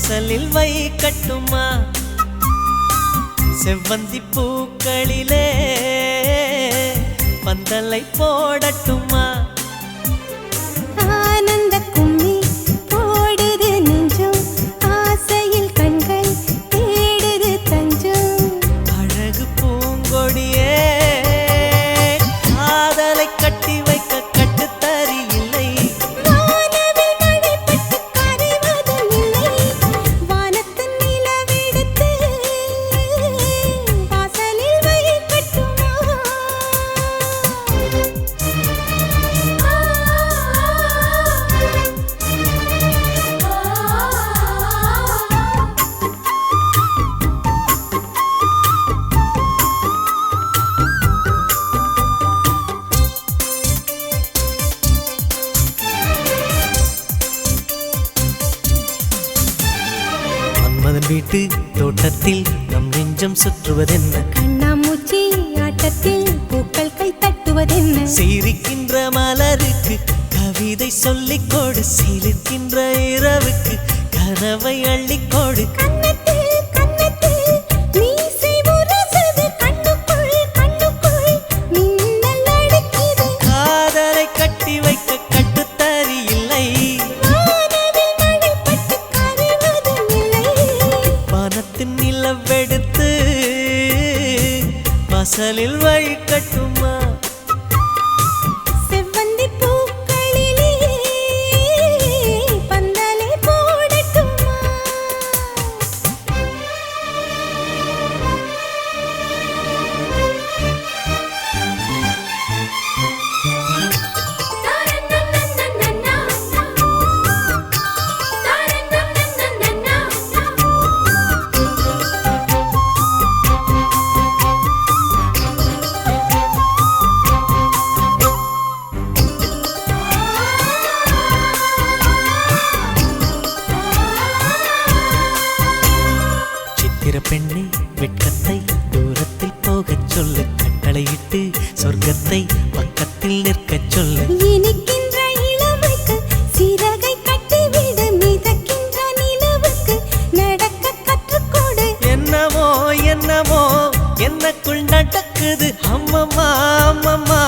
வாசலில் வைக்கட்டுமா செவ்வந்தி பூக்களிலே பந்தலை போடட்டுமா ஆனந்த கும்மி போடுது நெஞ்சம் ஆசையில் கண்கள் தேடுது தஞ்சம் அழகு பூங்கொடியே காதலை கட்டி வைக்க கட்டுத்தறி இல்லை வானவில் மழைப்பட்டு கரைவதும் இல்லை வானத்தின் நிலவெடுத்து வாசலில் வைக்கட்டுமா மன்மதன் வீட்டு தோட்டத்தில் நம் நெஞ்சம் சுற்றுவதென்ன கண்ணாமூச்சி ஆட்டத்தில் பூக்கள் கை தட்டுவதென்ன சிரிக்கின்ற மலருக்கு கவிதை சொல்லிக்கோடு சிலிர்க்கின்ற இரவுக்கு கனவை அள்ளிக்கோடு கண்ணத்தில் கண்ணத்தில் மீசை உரசுது கண்ணுக்குள் கண்ணுக்குள் மின்னல் அடிக்குது காதலை கட்டி வைக்க கட்டுத்தறி இல்லை வானவில் மழைப்பட்டு கரைவதும் இல்லை வானத்தின் நிலவெடுத்து வாசலில் வைக்கட்டுமா செவ்வந்தி பூக்களிலே பந்தலை போடட்டுமா சித்திர பெண்ணே வெட்கத்தை தூரத்தில் போகச் சொல்லு கட்டளையிட்டு சொர்க்கத்தை பக்கத்தில் நிற்கச் சொல்லு இனிக்கின்ற இளமைக்கு சிறகை கட்டிவிடு மிதக்கின்ற நிலவுக்கு நடக்க கற்றுக்கொடு என்னமோ என்னமோ என்னக்குள் நடக்குது அம்மம்மா அம்மம்மா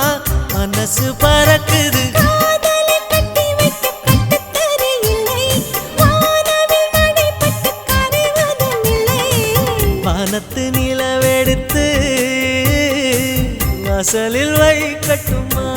மனசு பறக்குது காதலை கட்டி வைக்க கட்டுத்தறி இல்லை வானவில் மழைப்பட்டு கரைவதும் இல்லை வானத்து நிலவெடுத்து வாசலில் வைக்கட்டுமா